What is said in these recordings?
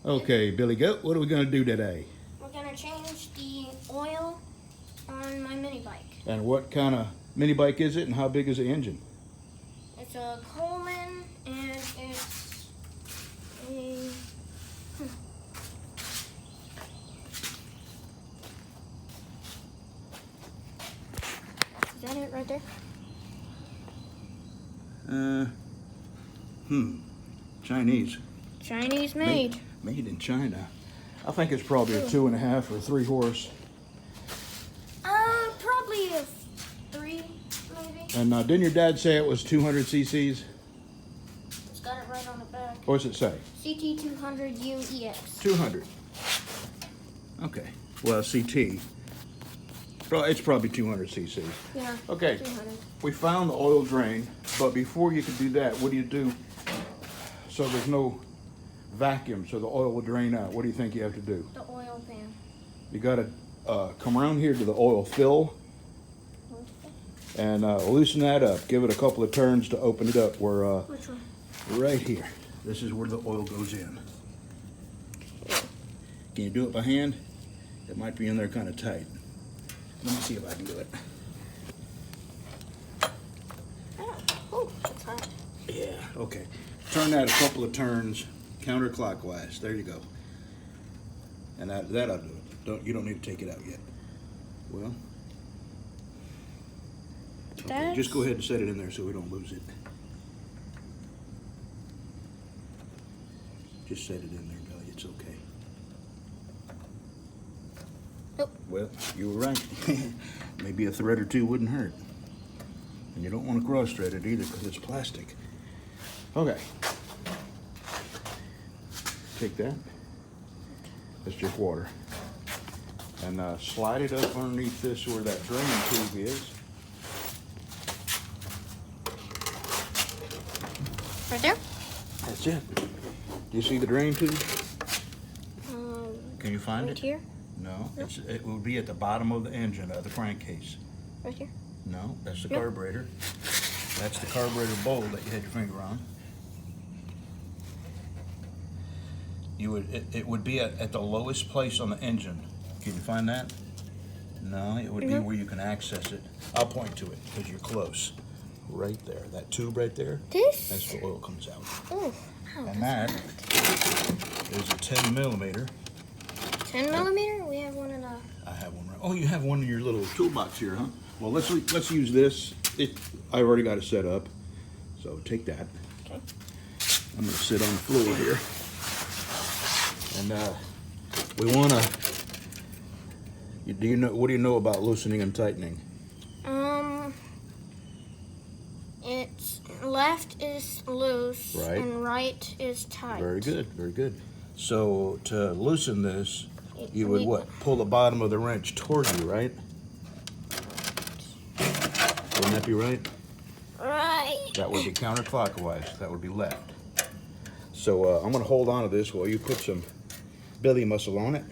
Okay, Billy Goat, what are we going to do today? We're going to change the oil on my mini bike. And what kind of mini bike is it and how big is the engine? It's a Coleman and it's a... Is that it right there? Chinese. Chinese made. Made in China. I think it's probably a 2.5 or 3 horse. Probably a 3, maybe. And didn't your dad say it was 200 cc's? It's got it right on the back. What's it say? CT200UEX. 200. Okay. Well, CT. It's probably 200 cc's. Yeah. Okay. 200. We found the oil drain, but before you can do that, what do you do so there's no vacuum so the oil will drain out? What do you think you have to do? The oil pan. You got to come around here to the oil fill and loosen that up. Give it a couple of turns to open it up. We're Which one? right here. This is where the oil goes in. Can you do it by hand? It might be in there kind of tight. Let me see if I can do it. Oh, that's hot. Yeah, okay. Turn that a couple of turns counterclockwise. There you go. And that'll do it. You don't need to take it out yet. Well, okay, just go ahead and set it in there so we don't lose it. Just set it in there, Billy. It's okay. Oh. Well, you were right. Maybe a thread or two wouldn't hurt. And you don't want to cross thread it either because it's plastic. Okay. Take that. That's just water. And slide it up underneath this where that drain tube is. Right there? That's it. Do you see the drain tube? Can you find Right it? here? No, it will be at the bottom of the engine of the crankcase. Right here? No, that's the Yep. carburetor. That's the carburetor bowl that you had your finger on. It would be at the lowest place on the engine. Can you find that? No, it would be where you can access it. I'll point to it because you're close. Right there, that tube right there. This? That's the oil comes out. Oh, And that is a 10 millimeter. 10 millimeter? We have one in a... I have one right. Oh, you have one in your little toolbox here, huh? Well, let's use this. I already got it set up, so take that. Okay. I'm gonna sit on the floor here, and we wanna. Do you know? What do you know about loosening and tightening? It's left is loose Right. and right is tight. Very good, very good. So to loosen this, you would We- what? Pull the bottom of the wrench toward you, right? Wouldn't that be right? Right. That would be counterclockwise. That would be left. So I'm going to hold on to this while you put some belly muscle on it.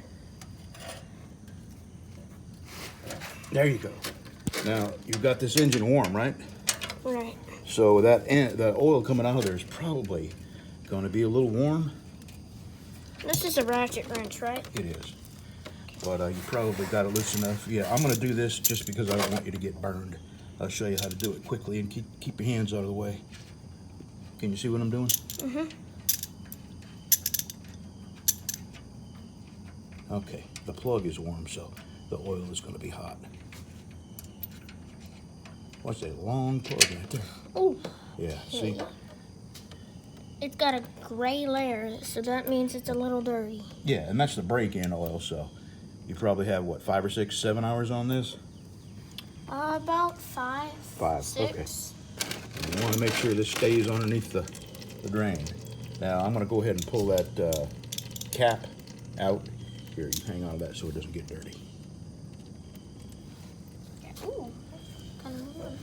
There you go. Now, you've got this engine warm, right? Right. So the oil coming out of there is probably going to be a little warm. This is a ratchet wrench, right? It is. But you probably got it loose enough. Yeah, I'm going to do this just because I don't want you to get burned. I'll show you how to do it quickly and keep your hands out of the way. Can you see what I'm doing? Mm-hmm. Okay, the plug is warm, so the oil is going to be hot. What's a long plug right there? Oh. Yeah, see? It's got a gray layer, so that means it's a little dirty. Yeah, and that's the break-in oil, so you probably have, what, 5 or 6, 7 hours on this? About 5. 5, 6. okay. And you want to make sure this stays underneath the drain. Now, I'm going to go ahead and pull that cap out. Here, you hang on to that so it doesn't get dirty. Ooh, kind of weird.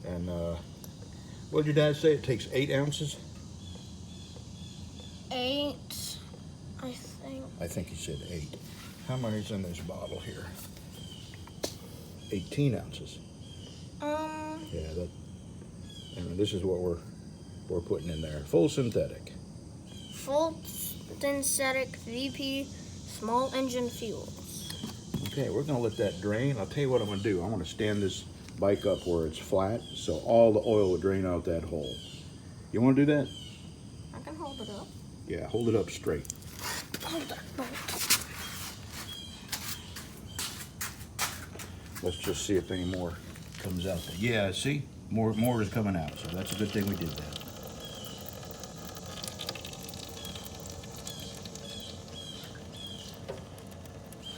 And what did your dad say? It takes 8 ounces? 8, I think. I think he said 8. How many's in this bottle here? 18 ounces. Yeah, and this is what we're putting in there. Full synthetic. full synthetic VP small engine fuels. Okay, we're gonna let that drain. I'll tell you what I'm gonna do. I'm gonna stand this bike up where it's flat so all the oil will drain out that hole. You wanna do that? I can hold it up. Yeah, hold it up straight. Hold that bolt. Let's just see if any more comes out there. Yeah, see? More is coming out, so that's a good thing we did that.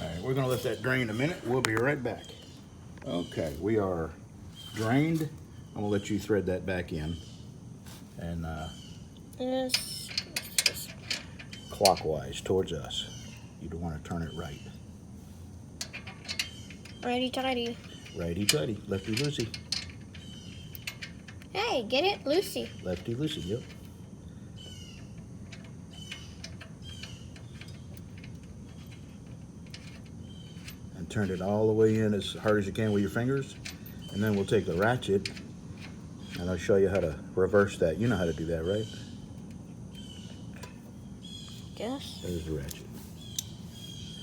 All right, we're gonna let that drain a minute. We'll be right back. Okay, we are drained. I'm gonna let you thread that back in. And Yes. clockwise towards us. You don't want to turn it right. Righty tighty. Righty tighty, lefty loosey. Hey, get it? Lucy. Lefty loosey, yep. And turn it all the way in as hard as you can with your fingers. And then we'll take the ratchet and I'll show you how to reverse that. You know how to do that, right? Guess. There's the ratchet.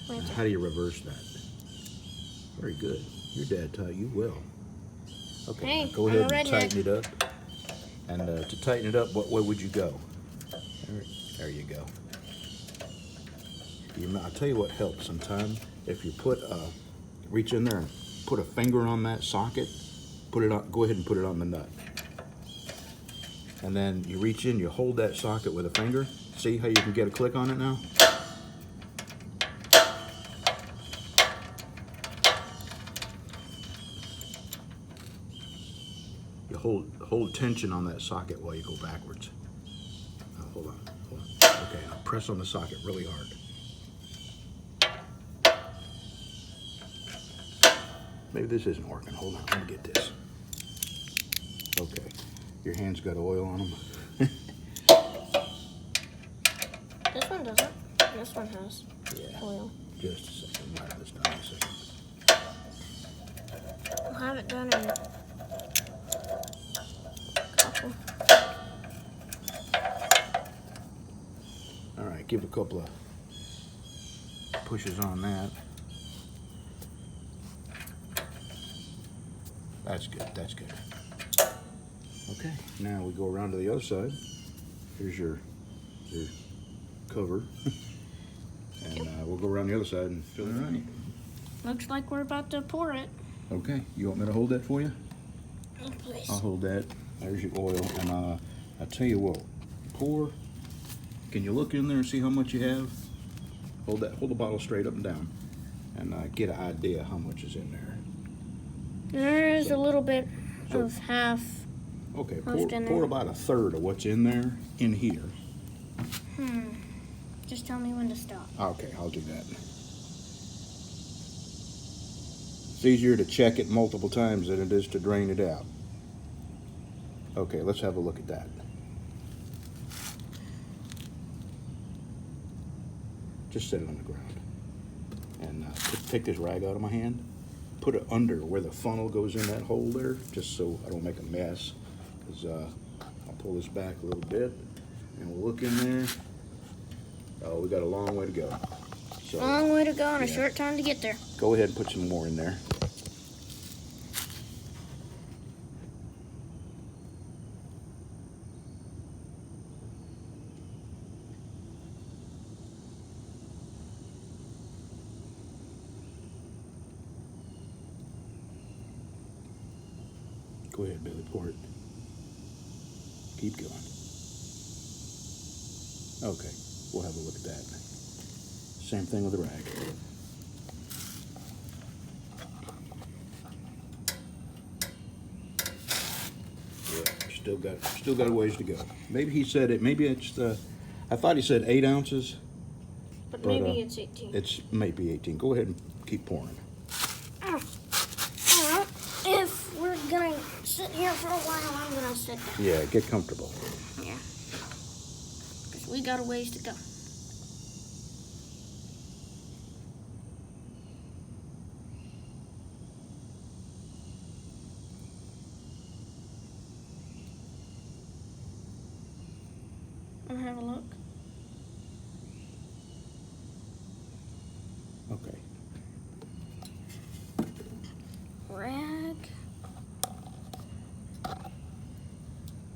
Where's Now, how do you reverse that? Very good. Your dad taught you well. Okay, Hey, now go I'm a ahead and redneck. tighten it up. And to tighten it up, what way would you go? There you go. I'll tell you what helps sometimes. If you put, reach in there and put a finger on that socket, put it on. Go ahead and put it on the nut. And then you reach in, you hold that socket with a finger. See how you can get a click on it now? You hold tension on that socket while you go backwards. Hold on. Okay, now press on the socket really hard. Maybe this isn't working. Hold on, let me get this. Okay, your hand's got oil on them. This one doesn't. This one has Yeah, oil. just a second. We'll have this done in a second. I'll have it done in a couple. All right, give a couple of pushes on that. That's good, that's good. Okay, now we go around to the other side. Here's your cover. And we'll go around the other side and fill it right. Looks like we're about to pour it. Okay, you want me to hold that for you? Oh, please. I'll hold that. There's your oil. And I'll tell you what, pour. Can you look in there and see how much you have? Hold the bottle straight up and down. And get an idea how much is in there. There's a little bit of half. Okay, Most in pour there. about a third of what's in there in here. Just tell me when to stop. Okay, I'll do that. It's easier to check it multiple times than it is to drain it out. Okay, let's have a look at that. Just set it on the ground. And take this rag out of my hand. Put it under where the funnel goes in that hole there, just so I don't make a mess. Because I'll pull this back a little bit, and we'll look in there. Oh, we got a long way to go. So Long way to go and a yeah. short time to get there. Go ahead and put some more in there. Go ahead, Billy, pour it. Keep going. Okay, we'll have a look at that. Same thing with the rag. Yeah, still got a ways to go. Maybe he said it. Maybe it's the. I thought he said 8 ounces. But But, maybe it's 18. It's maybe 18. Go ahead and keep pouring. Well, if we're gonna sit here for a while, I'm gonna sit down. Yeah, get comfortable. Yeah. Because we got a ways to go. Wanna have a look? Okay. Rag.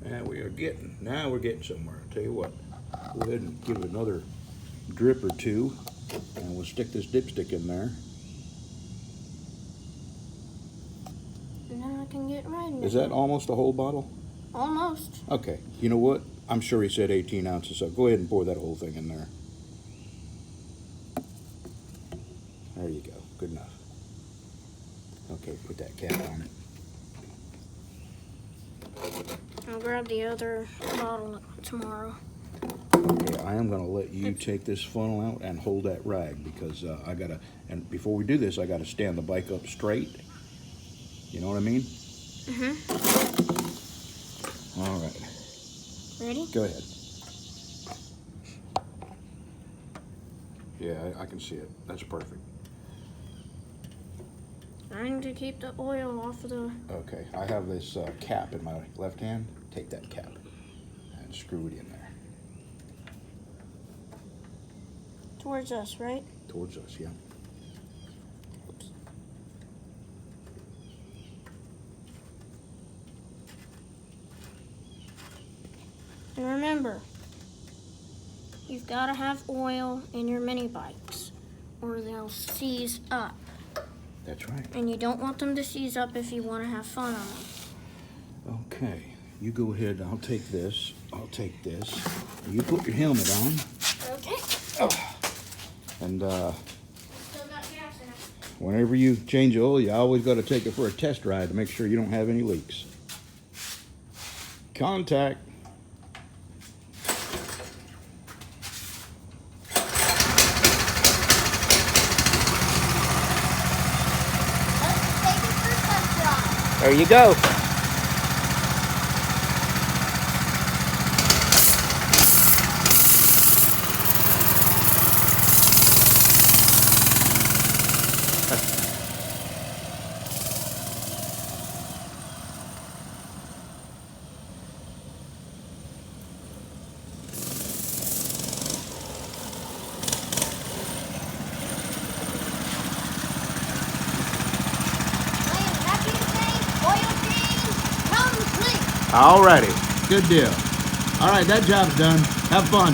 And now we're getting somewhere. I'll tell you what, go ahead and give it another drip or two, and we'll stick this dipstick in there. And then I can get right in Is it. that almost a whole bottle? Almost. Okay, you know what? I'm sure he said 18 ounces, so go ahead and pour that whole thing in there. There you go, good enough. Okay, put that cap on it. I'll grab the other bottle tomorrow. Okay, I am gonna let you take this funnel out and hold that rag because and before we do this, I gotta stand the bike up straight. You know what I mean? Mm-hmm. All right, Ready? go ahead. Yeah, I can see it. That's perfect. I need to keep the oil off of the... Okay, I have this cap in my left hand. Take that cap and screw it in there. Towards us, right? Towards us, yeah. Oops. And remember, you've got to have oil in your mini bikes or they'll seize up. That's right. And you don't want them to seize up if you want to have fun on them. Okay, you go ahead. I'll take this. I'll take this. You put your helmet on. Okay. And Still got gas in it. whenever you change oil, you always got to take it for a test ride to make sure you don't have any leaks. Contact. Let's take it for a test drive. There you go. Happy to say, oil change complete. Alrighty, good deal. All right, that job's done. Have fun.